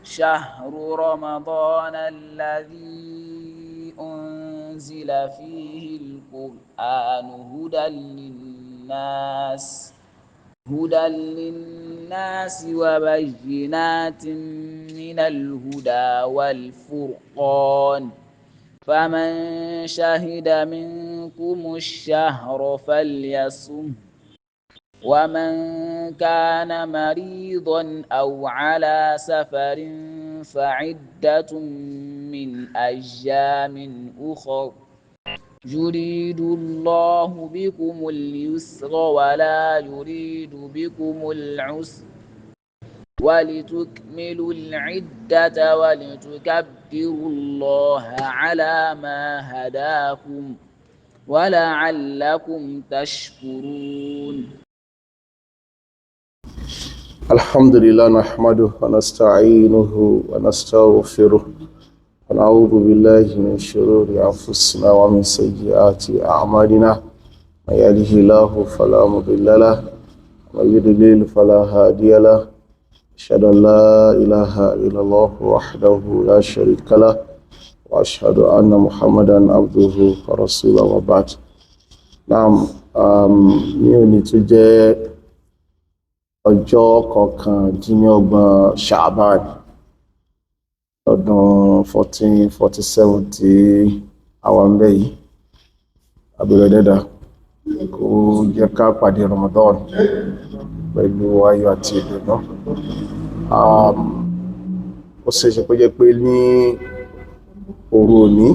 شهر رمضان الذي أنزل فيه القرآن هدى للناس وبينات من الهدى والفرقان فمن شهد منكم الشهر فليصم ومن كان مريضا أو على سفر فعدة من أيام أخر يريد الله بكم اليسر ولا يريد بكم العسر ولتكملوا العدة ولتكبروا الله على ما هداكم ولعلكم تشكرون. الحمد لله نحمده ونستعينه ونستغفره ونعوذ بالله من شرور أنفسنا ومن سيئات أعمالنا من يهده الله فلا مضل له ومن يضلل فلا هادي له أشهد أن لا إله إلا الله وحده لا شريك له وأشهد أن محمدا عبده ورسوله وبعد. نعم ní òní tó jẹ́ ọjọ́ kọkàndínlọ́gbọ̀n Sha'ban ọdún 1447 tí àwọn ń bẹ yìí abẹ́rẹ́ dẹ́dà kó jẹ́ ká pàdé Ramadan pẹ̀lú ayọ̀ àti ìdùnnú. Ó ṣeéṣe kó jẹ́ pé ní òru òní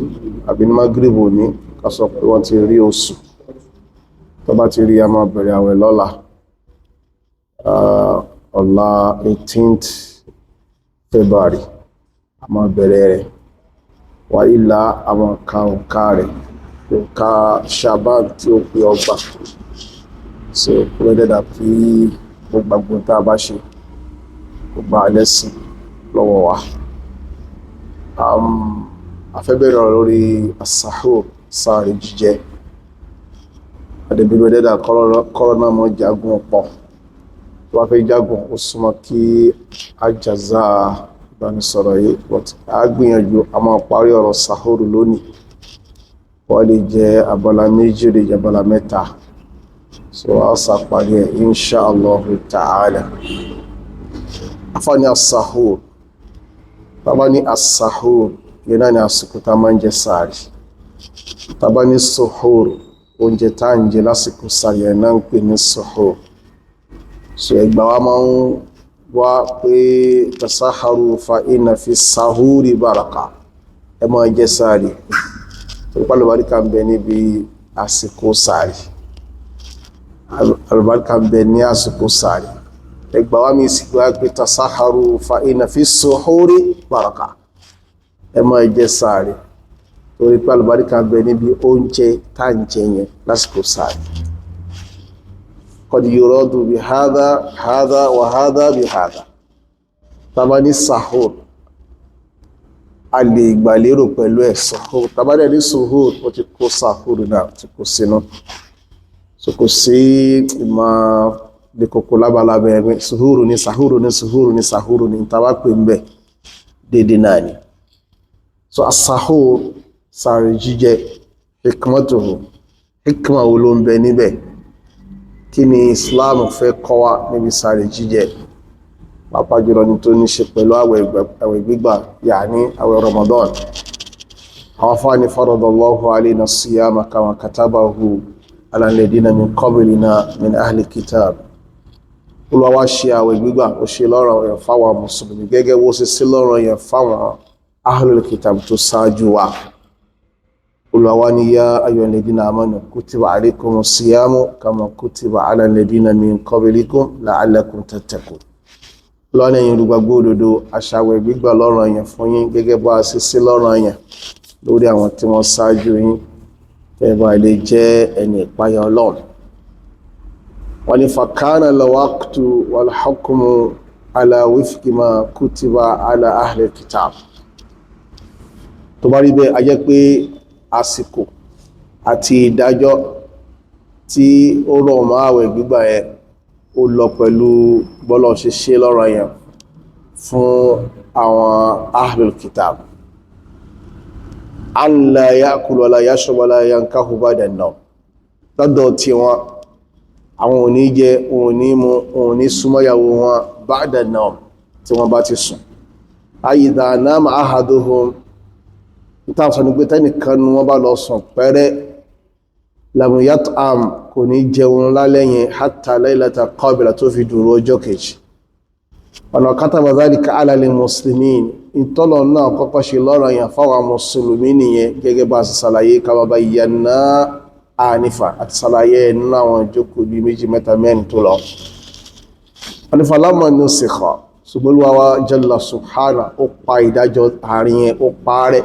àbí ní Maghrib òní ká sọ pé wọ́n ti rí oṣù, tó bá ti rí a máa bẹ̀rẹ̀ àwẹ̀ lọ́la. Ọ̀la 18th February a máa bẹ̀rẹ̀ rẹ̀ wà ìlà àwọn òǹkà rẹ̀ òǹkà Sha'ban tí ó pé ọgbà. So kúrò dẹ́dà kí gbogbo tá a bá ṣe gbogbo àlẹ́sìn lọ́wọ́ wa. A fẹ́ bẹ̀rẹ̀ lórí as-sahur, sààrì jíjẹ. Adébílò dẹ́dà kọ́rọ́nà mọ́ jagun pọ̀. Tó bá fẹ́ jagun ó súnmọ́ kí a jàzá ìbánisọ̀rọ̀ yìí, but a gbìyànjú a máa parí ọ̀rọ̀ sahur lónìí. Wọ́n lè jẹ́ abala méjì, lè jẹ́ abala mẹ́ta. So a sàparí ẹ̀ inṣáàlá ta'ala. Afáàní as-sahur. Tàbá ní as-sahur yẹn náà ni àsìkò tá máa ń jẹ sààrì. Tàbá ní suhur oúnjẹ tá ń jẹ lásìkò sààrì ẹ̀ náà ń pè ní suhur. So ẹgbà wa máa ń wá pé tasaharu fa inna fi sahuri baraka. Ẹ máa jẹ sààrì torí pé àlùbáríkà ń bẹ níbi àsìkò sààrì. Àlùbáríkà ń bẹ ní àsìkò sààrì. Ẹgbà wa mi sì wá pé tasaharu fa inna fi suhuri baraka. Ẹ máa jẹ sààrì torí pé àlùbáríkà ń bẹ níbi oúnjẹ tá ń jẹ yẹn lásìkò sààrì. Qad yuradu bi hadha wa hadha bi hadha. Tàbá ní sahur a lè gbàlérò pẹ̀lú ẹ̀ sahur. Tàbá dẹ̀ ní suhur ó ti kó sahur náà ti kó sínú. So kò sí ìmọ̀ lè kòkó lábalábẹ́ ẹgbẹ́ suhur ní sahur ní tàbá pè ń bẹ̀ dédé náà ni. So as-sahur sààrì jíjẹ hikmatuhu, hikma wo ló ń bẹ níbẹ̀? Kí ni Islam fẹ́ kọ́ wa níbi sààrì jíjẹ? Pàápàá jùlọ ní tó ní ṣe pẹ̀lú àwẹ̀ gbígbà, yàní àwẹ̀ Ramadan. Àwọn afáàní faradallahu alayna as-siyama kama katabahu ala alladhina min qablina min ahli kitab. Olúwa wá ṣe àwẹ̀ gbígbà, ó ṣe lọ́ranyàn fáwọn mùsùlùmí gẹ́gẹ́ bó ṣe sí lọ́ranyàn fáwọn ahlul kitab tó ṣáájú wa. Olúwa wá ní yá ayyuhal ladhina amanu kutiba alaykumus siyamu kama kutiba ala alladhina min qablikum la'allakum tattaqun. Olúwa ní ẹ̀yin olùgbàgbọ́ òdodo, aṣàwẹ̀ gbígbà lọ́ranyàn fún yín gẹ́gẹ́ bó ṣe sí lọ́ranyàn lórí àwọn tí wọ́n ṣáájú yín kẹ́ bá lè jẹ́ ẹni ìpáyà Ọlọ́run. Wọ́n ní fakana al-waqtu wal hukmu ala wifqi ma kutiba ala ahli kitab. Tó bá rí bẹ́ẹ̀ a jẹ́ pé àsìkò àti ìdájọ́ tí ó rọ̀ mọ́ àwẹ̀ gbígbà yẹn ó lọ pẹ̀lú bọ́lọ̀ ṣe ṣe lọ́ranyàn fún àwọn ahlul kitab alla ya'kulu wala yashrab wala yankahu ba'da an-nawm lọ́dọ̀ tí wọn àwọn ò ní jẹ wọn ò ní mu wọn ò ní súnmọ́yàwó wọn ba'da an-nawm tí wọ́n bá ti sùn idha nama ahaduhum ìtàn sọ ní pé tẹ́nìkan ní wọ́n bá lọ sùn pẹ́rẹ́ lam yat'am kò ní jẹun lálẹ́ yẹn hatta laylata qabla tó fi dúró ọjọ́ kejì ọ̀nà kataba dhalika ala lil muslimin ìtọ́lọ̀ náà kọ́kọ́ ṣe lọ́rọ̀ yẹn fáwọn mùsùlùmí nìyẹn gẹ́gẹ́ bá sì sàlàyé kama bayyana ànífà àti sàlàyé nínú àwọn ìjókòó bí méjì mẹ́ta mẹ́rin tó lọ ànífà lámà ní òsìkọ̀ ṣùgbọ́n wá jalla subhana ó pa ìdájọ́ àárín yẹn ó parẹ́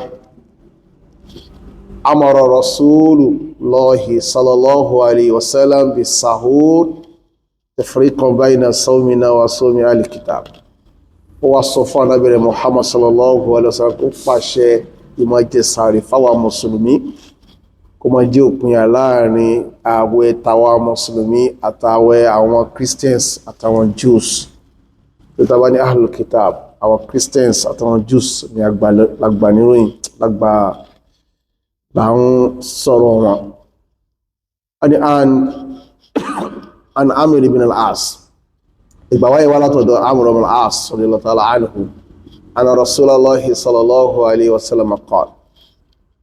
amara rasulullahi sallallahu alayhi wa sallam bis sahur tafriqan bayna sawmina wa sawmi al-kitab ó wá sọ fún anábìrẹ̀ Muhammad sallallahu alaihi wasallam ó pàṣẹ ìmọ̀ jẹ sààrì fáwa mùsùlùmí kó má jẹ́ òpinya láàrin ààwẹ̀ tàwa mùsùlùmí àtàwẹ̀ àwọn Christians àtàwọn Jews tó tàbá ní ahlul kitab àwọn Christians àtàwọn Jews ní àgbà níròyìn lágbà láwọn sọ̀rọ̀ wọn an Amr ibn al-As ìgbàwáyé wá látọ̀dọ̀ Amr ibn al-As radiyallahu ta'ala anhu anna Rasulullahi sallallahu alaihi wasallam qala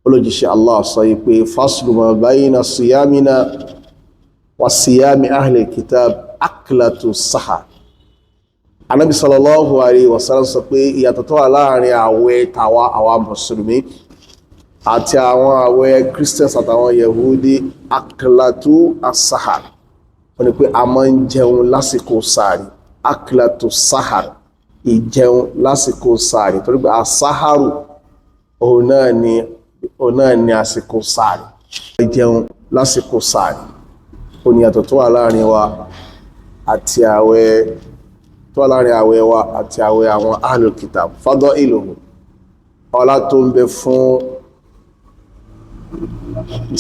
olójíṣẹ́ Allah sọ pé faslu ma bayna siyamina wa siyami ahli kitab aklatu sahar Ànábì sallallahu alaihi wasallam sọ pé ìyàtọ̀ tó wà láàrin àwẹ̀ tàwa àwa mùsùlùmí àti àwọn àwẹ̀ Christians àtàwọn Yahudi aklatu as-sahar wọ́n ní pé a máa ń jẹun lásìkò sààrì aklatu sahar ìjẹun lásìkò sààrì torí pé asaharu òun náà ni àsìkò sààrì ìjẹun lásìkò sààrì ó ní yàtọ̀ tó wà láàrin wa àti àwẹ̀ wa àti àwẹ̀ àwọn ahlul kitab fadailuhu ọlá tó ń bẹ fún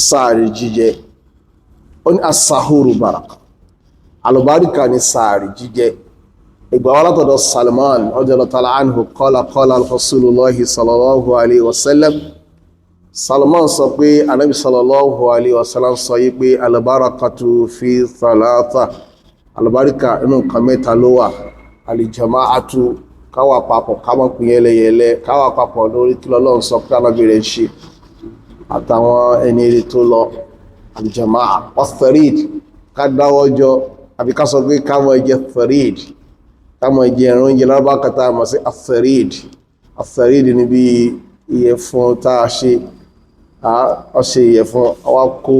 sààrì jíjẹ ó ní asahuru baraka alùbáríkà ní sààrì jíjẹ ìgbàwà látọ̀dọ̀ Salman radiyallahu ta'ala anhu qala Rasulullahi sallallahu alaihi wasallam Salman sọ pé Ànábì sallallahu alaihi wasallam sọ yí pé albarakatu fi thalatha alùbáríkà inú nǹkan mẹ́ta ló wà aljama'atu káwà papọ̀ kámọ̀ pín yẹlẹyẹlẹ káwà papọ̀ lórí kí l'Ọlọ́run sọ pé alábìrẹ̀ ṣe àtàwọn ẹni rí tó lọ aljama'a wasarid ká dáwọ́jọ́ àbí ká sọ pé kámọ̀ jẹ farid kámọ̀ jẹ ẹ̀rọ oúnjẹ lábákàtà àmọ́ sí afarid ní bí ìyẹ̀fun tá a ṣe ọṣẹ ìyẹ̀fun àwa kó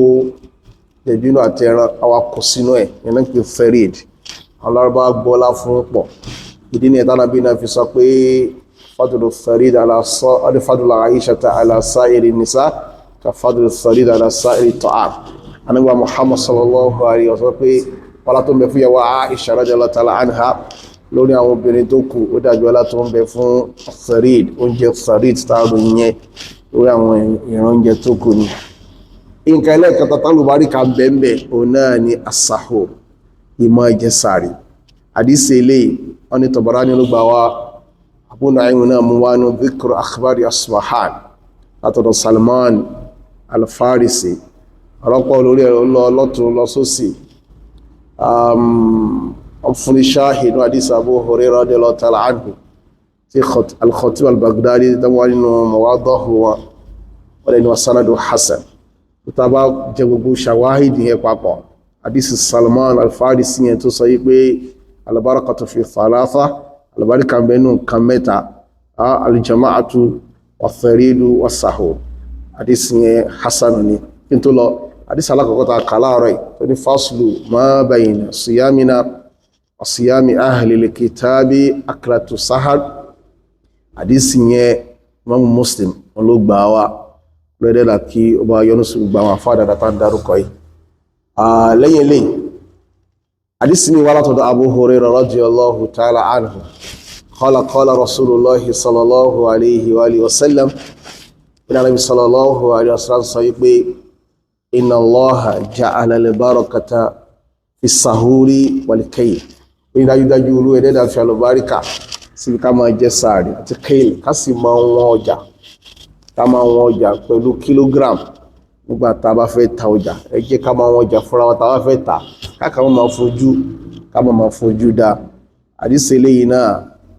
ẹ̀bínú àti ẹran àwa kó sínú ẹ̀ yẹn pé farid àwọn lárúbá gbọ́lá fún pọ̀ ìdí ni ẹ̀tánàbí náà fi sọ pé fadlu farid ọdún fadlu Aishata ala sa'iri nisa ka fadlu farid ala sa'iri ta'am anigba Muhammad sallallahu alaihi wasallam pé wọ́lá tó ń bẹ fún yàwó Aisha radiyallahu ta'ala anha lórí àwọn obìnrin tó kù ó dájú ọlá tó ń bẹ fún farid oúnjẹ farid tààrù yẹn lórí àwọn ìran oúnjẹ tó kù ní nǹkan ẹlẹ́ẹ̀kẹta tálùbáríkà bẹ́ẹ̀bẹ̀ òun náà ni as-sahur ìmọ̀ ẹjẹ sààrì àdísẹ́ ilé wọn ni Tabarani ló gbà wá Abu Nu'aym náà mú wá ní dhikru akhbari Asbahan látọ̀dọ̀ Salman al-Farisi ọ̀rọ̀pọ̀ lórí ẹ̀rọ lọ́tún lọ sósì fún ṣáhìdú àdísà Abu Hurairah radiyallahu ta'ala anhu tí al-Khatib al-Baghdadi tàbí nínú mawadahu wọn wọ́n ni sanadu hasan tó tàbá jẹ gbogbo ṣàwáhìdì yẹn papọ̀ àdísì Salman al-Farisi yẹn tó sọ yí pé al-barakatu fi thalatha al-barika bẹnu kan mẹ́ta al-jama'atu wa-tharidu wa-sahur àdísì yẹn hasan ni kí n tó lọ àdísì alákọ̀ọ́kọ́ ta kàláàrọ̀ tó ní faslu ma bayna siyamina wa siyami ahlil kitabi aklatu sahar àdísì yẹn Imam Muslim wọn ló gbà wá lọ́dẹ́dà kí ó bá yọ́nú sí gbà wọn fádà dátà dárúkọ yìí lẹ́yìn ilé àdísì ní wá látọ̀dọ̀ Abu Hurairah radiyallahu ta'ala anhu qala Rasulullahi sallallahu alaihi wa alihi wasallam ila nabi sallallahu alaihi wasallam sọ wípé inna Allaha ja'ala al-barakata fi sahuri wal kayl ní dájúdájú olú ẹ̀dẹ́dà fi alùbáríkà síbi ká máa jẹ sàárì àti kéèlì ká sì máa wọn ọjà ká máa wọn ọjà pẹ̀lú kílógíràm nígbà tá a bá fẹ́ ta ọjà ẹ jẹ́ ká máa wọn ọjà fúnra wa tá a bá fẹ́ ta ká máa fojú dá àdìsí eléyìí náà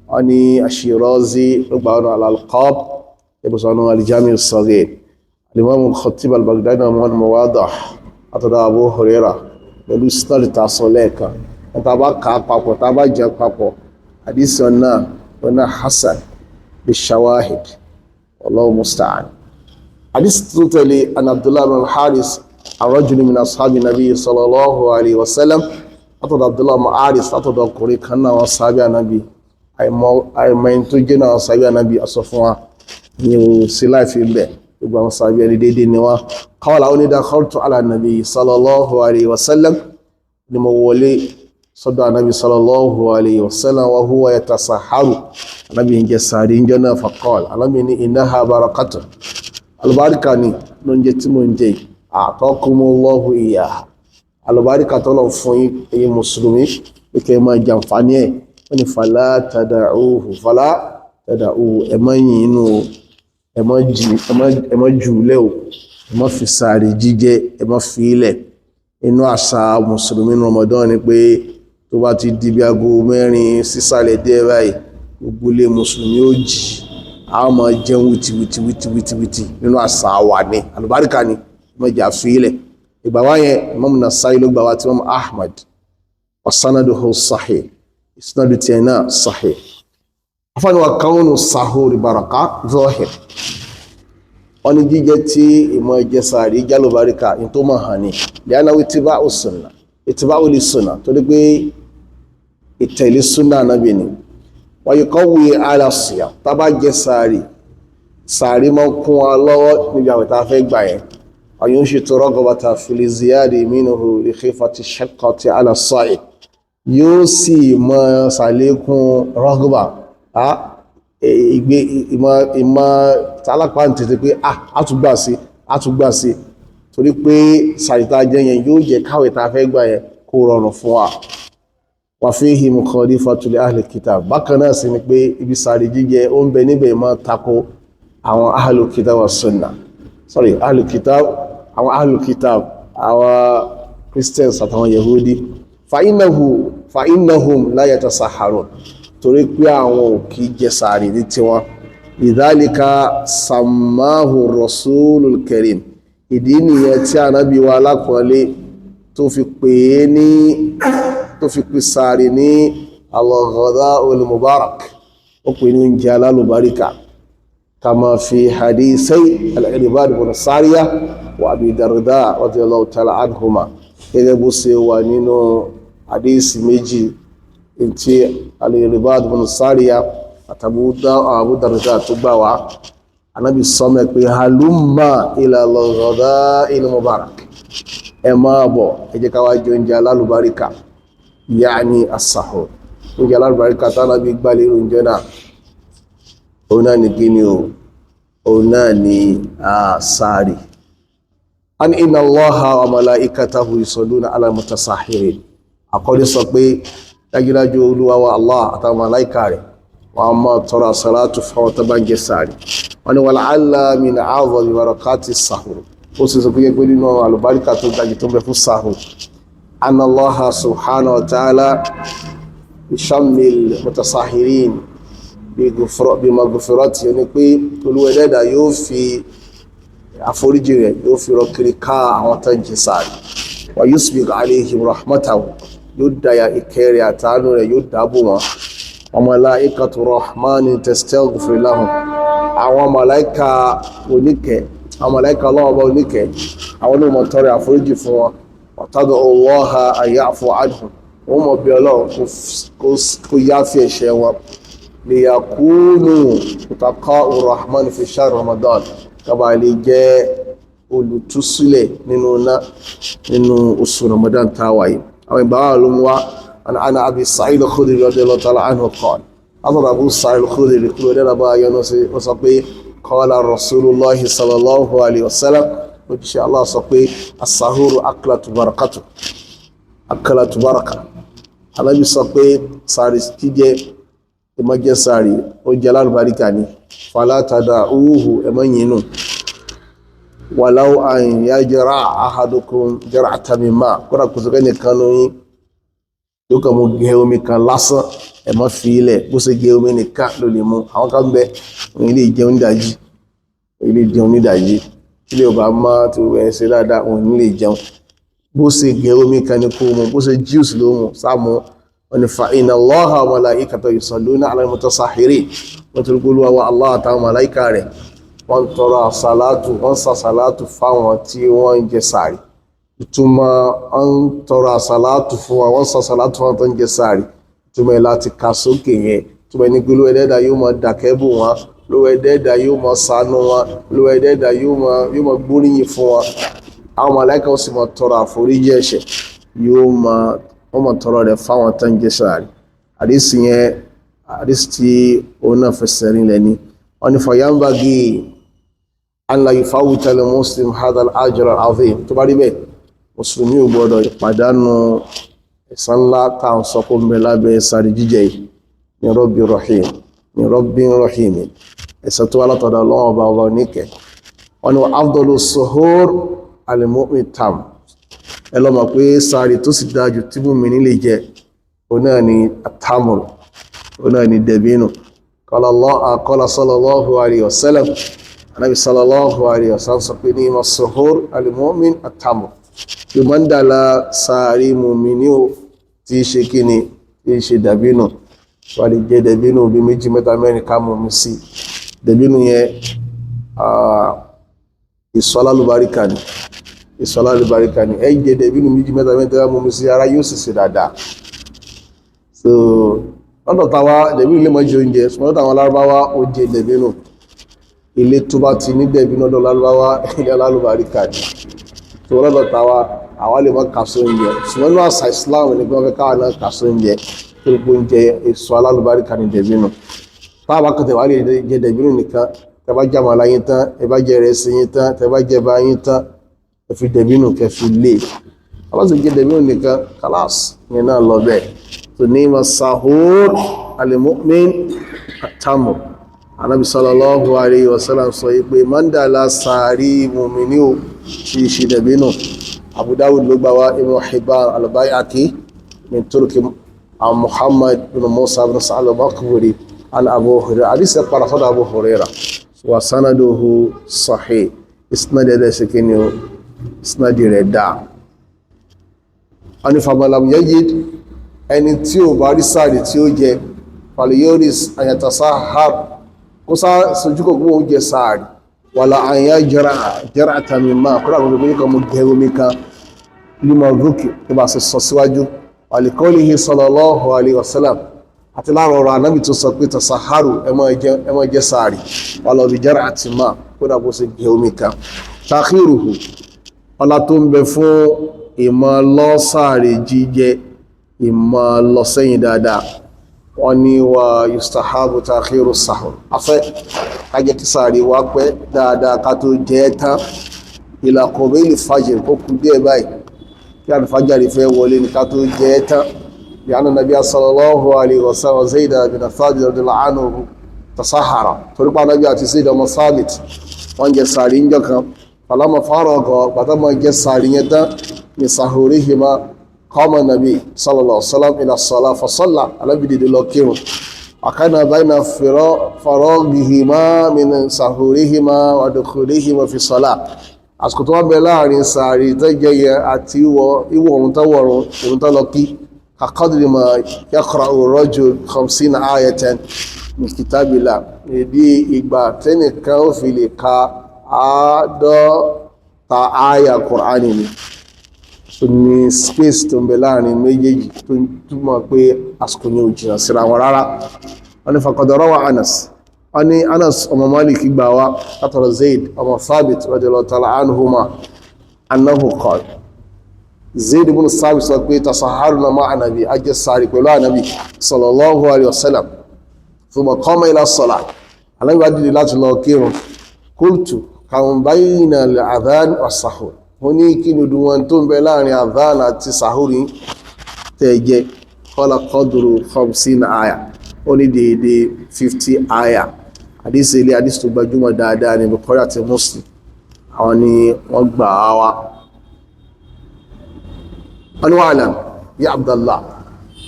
wọ́n ní Ash-Shirazi ló gbà ọ́nà al-Alqab ibùsọ̀nù al-Jami' as-Saghir al-Imam al-Khatib al-Baghdadi Muhammad Muwadah àtọ̀dọ̀ Abu Hurairah pẹ̀lú sinadi ta sọ lẹ́ẹ̀kan tá a bá kà á papọ̀ tá a bá jẹ papọ̀ àdìsí ọ̀nà hasan bi-shawahid wallahu musta'an. àdìsí tó tẹ̀lé an Abdullah ibn al-Haris ar-rajul min ashabi nabi sallallahu alayhi wa sallam àtọ̀dọ̀ Abdullah ibn al-Haris àtọ̀dọ̀ ọkùnrin kan náà wọn sábẹ́ ànábì àìmọ̀ tó jẹ́ náà sábẹ́ ànábì aṣọ fún wa ní o sí láìfi bẹ̀ gbogbo àwọn sábẹ́ ẹni dédé ni wọ́n qala ó ní dakhaltu ala nabi sallallahu alayhi wa sallam ni mo wọlé sọ́dọ̀ ànábì sallallahu alayhi wa sallam wa huwa yatasahharu ànábì ń jẹ sàárì ń jẹ́ náà faqala ànábì ní innaha barakatun alùbáríkà ni ló ń jẹ tí mo ń jẹ a'taakumullahu iyyaha alùbáríkà tọ́lọ̀ fún ẹ̀yin mùsùlùmí pé kẹ́ máa jàǹfààní ẹ̀ wọ́n ni fàlá tàdàúhù ẹmọ́ yìí inú ẹmọ́ jùlẹ̀ o ẹmọ́ fi sàárì jíjẹ ẹmọ́ fi ilẹ̀ inú àṣà mùsùlùmí ní Ramadan ni pé tó bá ti di bí aago 4 sísàlẹ̀ díẹ̀ báyìí gbogbo ilé mùsùlùmí ó jí a máa jẹun wìtìwìtì nínú àṣà wà ní alùbáríkà ni ẹmọ́ jà fi ilẹ̀ ìgbà wáyẹn Imam Nasa'i ló gbà wá tí Imam Ahmad wa sanaduhu sahih isnadu tiẹ̀ náà sahih afáàní wa kaunu sahuri baraka zahir wọ́n ní jíjẹ tí ìmọ̀ ẹjẹ sàárì jálùbáríkà ní tó máa hàn ní lẹ́yìn ìtìbáwò lè sunna tó dé pé ìtẹ̀lé sunna nábì ni wa yuqawwi ala siyam tábà jẹ sàárì máa ń kún wa lọ́wọ́ níbi àwẹ̀ tá a fẹ́ gbà yẹn àyùn ṣe tó rọ́gọ́bàtà fil ziyadi minhu li khifati shaqqati ala as-sa'id yóò sì mọ ṣàlékún rọ́gọ́bà ìmọ̀ tálápá ń tètè pé àtúgbà sí torí pé sàrìtà jẹ́ yẹn yóò jẹ́ káwẹ̀ tá a fẹ́ gbà yẹn kó rọrùn fún wa wa fihi mukhalifatu li ahli kitab bákan náà sì ni pé ibi sàrì jíjẹ ó ń bẹ níbẹ̀ máa tako àwọn ahli kitab wa sunna àwọn ahli kitab àwọn Christians àtàwọn Yahudi fa'innahum la yatasahharun torí pé àwọn ò kí jẹ sàárì ní tiwọn lidhalika sammahu rasulul karim ìdí nìyẹn tí ànábì wa alákọọlẹ tó fi pè sàárì ní al-ghada'ul mubarak ó pè ní oúnjẹ alálùbáríkà kama fi hadisai al-Irbad ibn Sariyah wa Abi Darda radiyallahu ta'ala anhuma gẹ́gẹ́ bó ṣe wà nínú hadisi méjì tí al-Irbad ibn Sariyah àtàbí Abu Darda tó gbà wá anábì sọmọ pé halumma ila al-ghada'il mubarak ẹ máa bọ̀ ẹ jẹ́ ká wá jẹ oúnjẹ alálùbáríkà ya'ni as-sahur oúnjẹ alálùbáríkà tánábì gbálẹ̀ oúnjẹ náà òun náà ní kíni òun náà ní sàárì an inna Allaha wa malaikatahu yusalluna ala al-mutasahhirin àkọ́dé sọ pé dájúdájú Olúwa wa Allah àtàwọn màláíkà rẹ̀ wọ́n máa tọrọ àsàlátù fáwọn tó bá ń jẹ sàárì wọ́n ní wala'alla min a'zami barakati sahur ó sì sọ pé nínú àlùbáríkà tó dájú tó bẹ fún sahur anna Allaha subhanahu wa ta'ala yushammil mutasahhirin bí maghfirati ní pé Olúwa Ẹlẹ́dàá yóò fi àforíjì rẹ̀ yóò fi rọkiri ká àwọn tó ń jẹ sàárì wa yusbigh alayhim rahmatahu yóò dáyà ìkẹrẹ àtàánú rẹ̀ yóò dábò wọn wa malaikatu rahmani tastaghfir lahum àwọn màláíkà oníkẹ́ àwọn màláíkà ọlọ́wọ́ oníkẹ́ àwọn olóòmọ̀ tọrẹ àforíjì fún wọn wa tad'u Allaha an ya'fu anhum wọ́n mọ̀ bí Ọlọ́run kó yáfi ẹ̀ṣẹ̀ wọn liyakunu mutaqa'u rahmani fi shahr Ramadan kaba lè jẹ́ olùtúsílẹ̀ nínú oṣù Ramadan táwàyí àwọn ìbáwà ló mú wá ana Abi Sa'id al-Khudri radiyallahu ta'ala anhu qala azọ́dà Abu Sa'id al-Khudri kúrò dẹ́nà bá yọnu sí ó sọ pé qala Rasulullahi sallallahu alaihi wasallam lójíṣẹ́ Allah sọ pé as-sahuru aklatu baraka alábi sọ pé sàárì jíjẹ ẹmọ́ jẹ sàárì ó jẹ alálùbáríkà ni fala tada'uhu ẹmọ́ yìnú walau an yajra ahadukum jar'atan min ma kódà kò sókè nìkan lóyún yóò kàn mú gẹ omi kan lásán ẹmọ́ fi ilẹ̀ bó ṣe gẹ omi nìkan ló lè mú àwọn kan bẹ òun ilé ìjẹun nídàjí ilé ọba máa tó ẹ̀ ṣe dáadáa òun ilé ìjẹun bó ṣe gẹ omi kan ní kó mú bó ṣe jíùsì ló mú sáàmù wọn ni fa inna Allaha wa malaikatahu yusalluna ala al-mutasahhirin wọ́n tó rúgbó lúwa Allah àtàwọn màláìkà rẹ̀ wọ́n tọrọ àsàlátù wọ́n sàsàlátù fáwọn tí wọ́n ń jẹ sàárì ìtumọ̀ wọ́n tọrọ àsàlátù fún wọn sàsàlátù fáwọn tó ń jẹ sàárì ìtumọ̀ ẹ̀ láti ka sókè yẹn ìtumọ̀ ẹni pé lówó ẹ̀dẹ́dà yóò máa dàkẹ́bù wọn lówó ẹ̀dẹ́dà yóò máa ṣàánú wọn lówó ẹ̀dẹ́dà yóò máa gbóríyìn fún wọn àwọn màláìkà ó sì máa tọrọ àforíjì ẹ̀ṣẹ̀ wọ́n máa tọrọ rẹ̀ fáwọn tó ń jẹ sàárì àdísì yẹn àdísì tí òun náà fẹsẹ̀ rìn lẹ́ni wọ́n ní fayambagi an la yufawwita lil muslim hadha al-ajr al-azim tó bá rí bẹ́ẹ̀ mùsùlùmí ò gbọ́dọ̀ ìpàdánù ẹ̀san ńlá táwọn sọ kó ń bẹ lábẹ́ sàárì jíjẹ yìí ní rabbin rahim ẹ̀san tó wá látọ̀dọ̀ Ọlọ́run ọba oníkẹ́ wọ́n ní afdalu suhur al-mu'min tam ẹ lọ mọ̀ pé sàárì tó sì dájú tí mùmínì lè jẹ òun náà ni at-tamr òun náà ni dẹ̀bínú qala sallallahu alayhi wa sallam anabi sallallahu alayhi wa sallam sọ pé ní ma suhur al-mu'min at-tamr tí ma ń dàlá sàárì mùmínì ó tí ṣe kíni tí ṣe dẹ̀bínú wà lè jẹ dẹ̀bínú bí méjì mẹ́ta mẹ́rin ká mú mi sí dẹ̀bínú yẹn ìsọ́lá lùbáríkà ni ẹ jẹ dẹ̀bínú méjì mẹ́ta mẹ́ta mú mi sí ara yóò sì sí dáadáa so lọ́dọ̀ táwa dẹ̀bínú lè mọ́ jẹ oúnjẹ ṣùgbọ́n lọ́dọ̀ àwọn alárúbáwá ó jẹ dẹ̀bínú ilé tó bá ti ní dẹ̀bínú lọ́dọ̀ alárúbáwá ilé alálùbáríkà ni so lọ́dọ̀ táwa àwa lè mọ́ kàṣọ oúnjẹ ṣùgbọ́n ní àṣà Islam ní gbọ́n fẹ́ káwa náà kàṣọ oúnjẹ tó gbó oúnjẹ èso alálùbáríkà ni dẹ̀bínú táwa kàtẹ́ wà lè jẹ dẹ̀bínú nìkan tẹ́ bá jẹ àmàlà yín tán ẹ bá jẹ ìrẹsì yín tán tẹ́ bá jẹ bá yín tán ẹ fi dẹ̀bínú kẹ́ fi lé aláṣẹ jẹ dẹ̀bínú nìkan kálás yẹn náà lọ bẹ́ẹ̀ tó ní ma sahur al-mu'min at-tamr Ànábì sallallahu alayhi wa sallam sọ pé mandala sàárì mùmínì ó ti ṣe dẹ̀bínú Abu Dawud ló gbà wá Ibn Hibban al-Bayhaqi min turki Muhammad ibn Musa ibn Sa'd al-Maqburi an Abu Hurairah àdìsẹ́ padà sọ́dọ̀ Abu Hurairah wa sanaduhu sahih isnad ẹ̀dẹ̀ sí kí ni ó isnad rẹ̀ dáa ani fabalam yajid ẹni tí ó bá rí sàárì tí ó jẹ falyoris ayatasahar kó sá sojú kò gbọ́ oúnjẹ sàárì wàlá àyà jẹ́rà àtàmìmá kúrò àwọn olùgbé kan mú gẹ̀rọ mi kan lima rúkì tó bá sì sọ síwájú wàlìkọ́lìhì sallallahu alayhi wa sallam àti láàrọ̀ ọ̀rọ̀ anábì tó sọ pé tasaharu ẹ má jẹ sàárì wàlá òbí jẹ́rà àtìmá kúrò àwọn sì gẹ̀rọ mi kan takhiruhu ọlá tó ń bẹ fún ìmọ̀ lọ sàárì jíjẹ ìmọ̀ lọ sẹ́yìn dáadáa wọ́n ní wa yustahabu takhiru sahur afẹ́ kájẹ́ kí sàárì wá pẹ́ dáadáa ká tó jẹ́ tán ila qabil fajr kó kú díẹ̀ báyìí kí alfajari fẹ́ wọlé ní ká tó jẹ́ tán yánà nàbí sallallahu alaihi wasallam Zayd bin Thabit radiyallahu anhu tasahara torípa nàbí àti Zayd ọmọ Thabit wọ́n jẹ sàárì ń jọ kan falama faragha bàtàmà jẹ sàárì yẹn tán ní sahurihima qama nabi sallallahu alaihi wasallam ila salat fa salla alábìdì lọ kírun akana bayna faragihima min sahurihima wa dukhulihima fi salat àsìkò tó wà bẹ láàrin sàárì tó jẹyẹ àti ìwọ̀ ohun tó wọ̀run ohun tó lọ kí kaqadri ma yaqra'u rajul 50 ayatan min kitabillah bí ìgbà tẹ́nìkan ó fi lè ka àádọ́ta àyà Kùránì ni so ní space tó ń bẹ láàrin méjèèjì tó túmọ̀ pé àsìkò ní òjìnà síra wọn rárá wọ́n ní faqad rawa Anas wọ́n ní Anas ọmọ Malik gbà wá látọ̀rọ̀ Zayd ọmọ Thabit radiyallahu ta'ala anhuma annahu qala Zayd ibn Thabit sọ pé tasaharna ma'a nabi ajẹ́ sàárì pẹ̀lú ànábì sallallahu alayhi wa sallam thumma qama ila salat alábi wá dìde láti lọ kírun qultu kam bayna al-adhan was-sahur wọ́n ní kí ni ọdún wọn tó ń bẹ láàrin adhan àti sahuri tẹ́ẹ̀jẹ́ qala qadru 50 àyà ó ní déédé 50 aya hadith ilé hadith tó gbajúmọ̀ dáadáa ní Bukhari àti Muslim àwọn ni wọ́n gbà á wá wọ́n ni wà náà ya Abdallah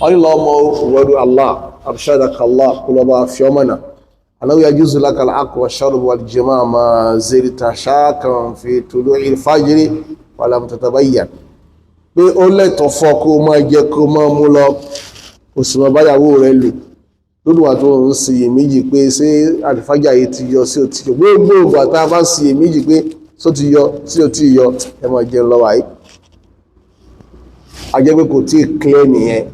wọ́n ni lọ́mọ ìwọ́dú Allah abshadaka Allah kúlọ́bà fiọ́mọ́nà anáwó yajuzu laka al-aklu wash-shurbu wal-jima' ma zirta shakan fi tulu'i al-fajri wa lam tatabayyan pé ó lẹ́tọ̀ fún kó máa jẹ kó máa mú lọ kò sì máa báyàwó rẹ̀ lò lódùwà tó ń ṣiyèméjì pé ṣé àlìfájà yìí ti yọ sí ò ti yọ gbogbo ìgbà tá a bá ṣiyèméjì pé só ti yọ sí ò ti yọ ẹ máa jẹun lọ́wọ́ àyè ajẹ́ pé kò tí ì clear nìyẹn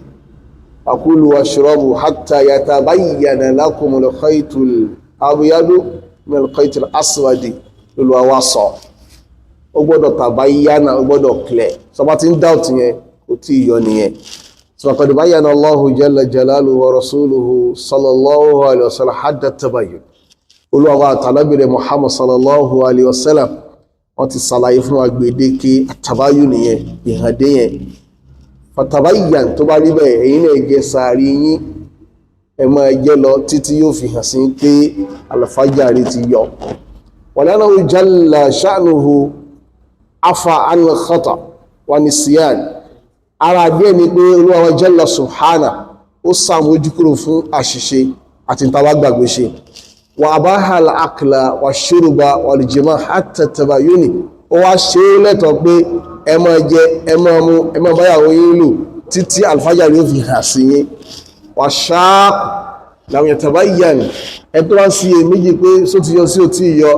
akulu washrabu hatta yatabayyana lakumul khaytul abyadu minal khaytil aswadi lóluwà wá sọ ó gbọ́dọ̀ tabayyana ó gbọ́dọ̀ clear sọba tí ń doubt yẹn kò tí ì yọ nìyẹn فقد بين الله جل جلاله ورسوله صلى الله عليه وسلم حد التبين Olúwa Ànábì Muhammad sallallahu alaihi wasallam wọ́n ti ṣàlàyé fún wa gbèdéke àtàbáyùn nìyẹn ìhàndé yẹn fatabayyan tó bá rí bẹ́ẹ̀ èyí náà jẹ sàárì yín ẹ máa jẹ lọ títí yóò fi hàn sí pé alfajari ti yọ walanahu jalla sha'nuhu afa an khata wa nisyan ara díẹ̀ ni pé Olúwa wa jalla subhana ó ṣàmójúkúrò fún àṣìṣe àti tàbá gbàgbé ṣe wa abaha al-akla wa shurba wal jima' hatta tabayyuni ó wá ṣe lẹ́tọ̀ pé ẹ máa jẹ ẹ máa mu ẹ máa báyàwó yín lò títí alfajari ó fi hàn sí yín wa shaq lam yatabayyan ẹ tó wá sí méjì pé só ti yọ sí ò tí yọ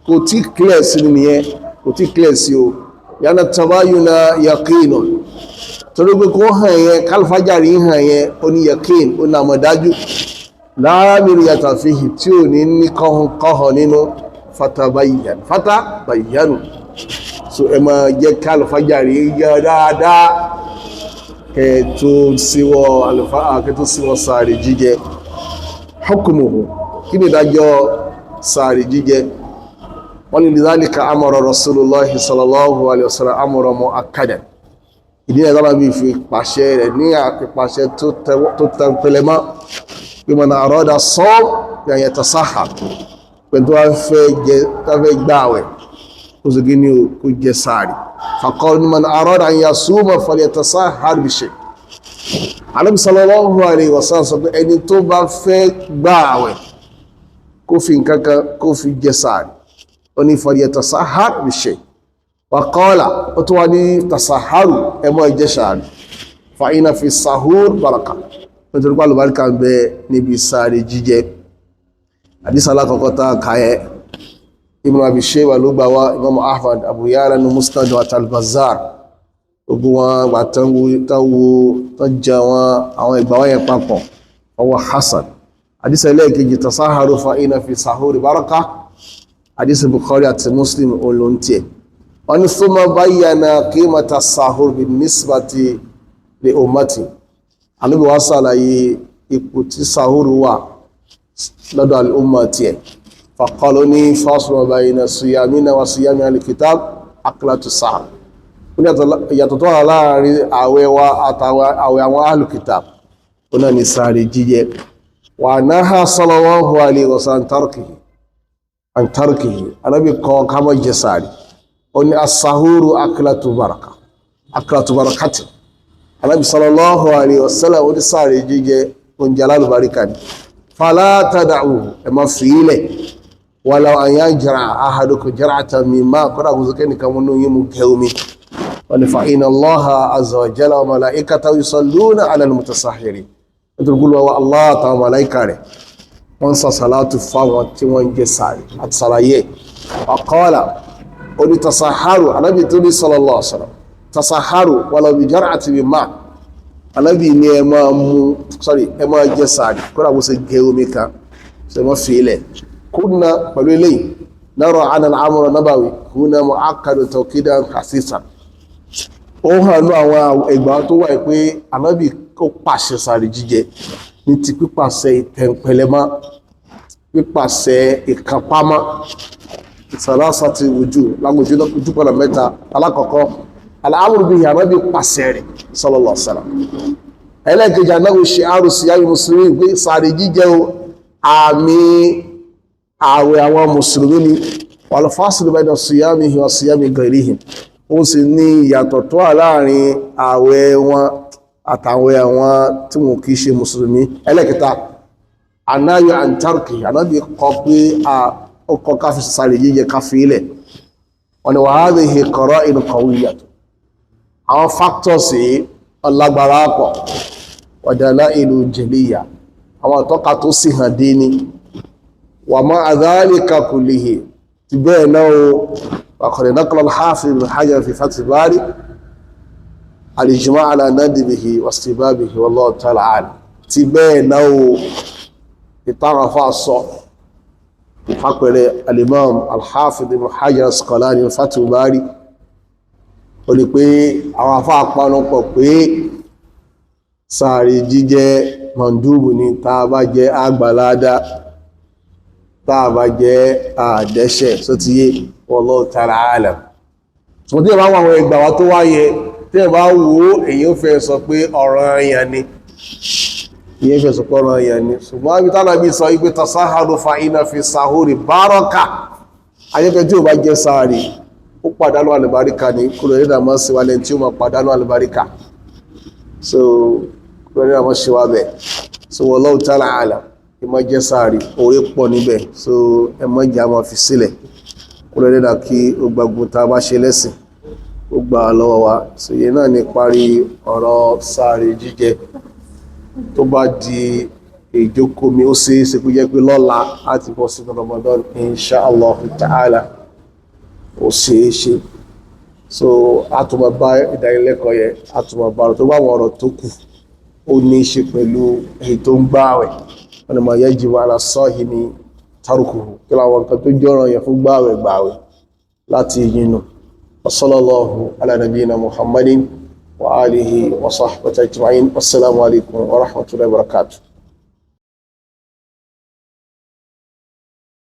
kò tí clear sí nìyẹn kò tí clear sí o yana tabayyuna yaqinun torí pé kó hàn yẹn kálfàjárì hàn yẹn ó ní yakin ó nà mọ̀ dájú láàmìrì yàtà fihì tí ò ní ní kọ́hàn nínú fatabayyanu so ẹ máa jẹ́ kálfàjárì yọ dáadáa kẹtó síwọ́ sàárì jíjẹ hukmuhu kí ni ìdájọ́ sàárì jíjẹ wọ́n ni lidhalika amara rasulullahi sallallahu alaihi wasallam amara mu'akkadan ìdí ẹ̀dá bá bí fi pàṣẹ rẹ̀ ní àpìpàṣẹ tó tẹ̀pẹ̀lẹ̀mọ́ pé mọ̀nà àrọ́dà sọ́ọ̀ yàyẹ̀ tàṣáhà pẹ̀lú wá fẹ́ gbáwẹ̀ kó sì gíní kó jẹ sáàrì faqala ní mọ̀nà àrọ́dà yà súnmọ̀ fàlẹ̀ tàṣáhà bí ṣe Ànábì sallallahu alaihi wasallam sọ pé ẹni tó bá fẹ́ gbáwẹ̀ kó fi nǹkankan kó fi jẹ sáàrì ó ní fàlẹ̀ tàṣáhà bí ṣe wàkọ́ọ̀lá ó tó wá ní tasaharu ẹmọ́ ìjẹ́sàárì fa'ina fi sahur baraka nítorí pàlù barika ń bẹ níbi sàárì jíjẹ àdísà alákọ̀ọ́kọ́ ta káyẹ Ibn Abi Shayba ló gbà wá Imam Ahmad Abu Ya'la ní Musnad àti Al-Bazzar gbogbo wọn gbà tán jẹ àwọn ìgbàwọ́ yẹn papọ̀ ọwọ́ Hasan àdísà ẹlẹ́ẹ̀kejì tasaharu fa'ina fi sahur baraka àdísà Bukhari àti Muslim olóńtẹ̀ wọ́n ní thumma bayyana qimata sahur bin nisbati li ummati Ànábì wá ṣàlàyé ipò tí sahur wà lọ́dọ̀ al-ummati ẹ̀ faqala ní faslu bayna siyamina wa siyami al-kitab aklatu sahur ìyàtọ̀ tó wà láàrin àwẹ̀ wa àtàwẹ̀ àwọn al-kitab ó náà ní sàárì jíjẹ wa naha sallallahu alaihi wasallam an tarkihi Ànábì kọ̀ ká má jẹ sàárì oni asahuru aklatu barakati Ànábì sallallahu alaihi wasallam ó ní sàárì jíjẹ oúnjẹ alálùbáríkà ni fala tada'u ẹ má fi ilẹ̀ walau an yajra ahadukum jar'atan min ma' kọ́dà kò sókè nìkan mú yí mú kẹomi wọ́n ni fa inna Allaha azza wa jalla wa malaikatahu yusalluna ala al-mutasahhirin nítorí gúlùwà wa Allah àtàwọn màláìkà rẹ̀ wọ́n sọ salatu fáwọn tí wọ́n jẹ sàárì àti sàlàyé wa qala oni tasaharu Ànábì tó ní sallallahu alaihi wasallam tasaharu walau bi jar'ati min ma' Ànábì ní ẹ máa jẹ sàárì kọ́nà bó ṣe gẹ omi kan ṣe mọ́ fi ilẹ̀ kúnnà pẹ̀lú eléyìí nara ana al-amru nabawi kúnnà mu'akkadu tawkidan khasisan ó hàn ní àwọn ìgbà tó wà pé Ànábì kó pàṣẹ sàárì jíjẹ ní ti pípàṣẹ ìtẹ̀pẹ̀lẹ́mọ́ pípàṣẹ ìkànpámọ́ salasati wuju lágbójú pọ̀nà mẹ́ta alákọ̀ọ́kọ́ al-amru bihi Ànábì pàṣẹ rẹ̀ sallallahu alaihi wasallam ẹlẹ́ẹ̀kejì anáwó ṣe àrùsí yàwó mùsùlùmí pé sàárì jíjẹ àmì àwẹ̀ àwọn mùsùlùmí ni wal-faslu bayna siyamihi wa siyami ghayrihim ó sì ní ìyàtọ̀ tó wà láàrin àwẹ̀ wọn àtàwẹ̀ àwọn tí wọn kìí ṣe mùsùlùmí. ẹlẹ́ẹ̀kẹta anáyọ antarki anábì kọ pé ọkọ̀ káfí sàárì jíjẹ káfí ilẹ̀ wọn ni wa hadhihi qara'in qawiyyah àwọn factors yìí ọlágbára pọ̀ wa dalailu jaliyya àwọn ìtọ́ka tó sì hàn dé ní wa ma'a dhalika kullihi ti bẹ́ẹ̀ náà وقد نقل الحافظ بن حجر في فتح الباري الإجماع على ندبه واستبابه والله تعالى أعلم ti bẹ́ẹ̀ náà ìtara fásọ fàpẹẹrẹ al-imam al-hafidh ibn hajar al-asqalani fathul bari ó ní pé àwọn afá panupọ̀ pé sàárì jíjẹ mandubu ni tá a bá jẹ àgbàládá tá a bá jẹ àdẹ́ṣẹ̀ só ti yé wallahu ta'ala alam. ṣùgbọ́n tí ẹ bá wọ àwọn ìgbà wa tó wáyé tí ẹ bá wo èyí ó fẹ́ sọ pé ọ̀ranyàn ni ìyẹn fẹ́ sọ pé ọ̀ranyàn ni ṣùgbọ́n ibi tánà bí sọ wípé tasaharu fa inna fi sahuri baraka ayẹ́fẹ́ tí ó bá jẹ́ sàárì ó pàdánù àlùbáríkà ní kúrò nígbà mọ́ sí wálẹ̀ tí ó máa pàdánù àlùbáríkà so kúrò nígbà mọ́ sí wá bẹ̀ so wallahu ta'ala alam ìmọ̀ jẹ́ sàárì orí pọ̀ níbẹ̀ so ẹmọ́ ìjà máa fi sílẹ̀ kúrò nígbà kí ó gbàgbọ́n tá a bá ṣe lẹ́sìn ó gbà lọ́wọ́ wa so yẹn náà ní parí ọ̀rọ̀ sàárì jíjẹ tó bá di ìjókòó ó ṣe é ṣe kó jẹ́ pé lọ́la láti bọ́ sínú Ramadan inshallah ta'ala ó ṣe é ṣe so àtùmọ̀ bá ìdánilẹ́kọ̀ọ́ yẹ àtùmọ̀ bá tó bá wọn ọ̀rọ̀ tó kù ó ní í ṣe pẹ̀lú èyí tó ń gbààwẹ̀ wọn ni mà yajibu ala sahimi tarukuhu kí làwọn nǹkan tó jọ́ràn yẹn fún gbààwẹ̀ láti yínú wa sallallahu ala nabiyyina Muhammadin wa alihi wa sahbihi ajma'in. Wassalamu alaikum wa rahmatullahi wa barakatuh.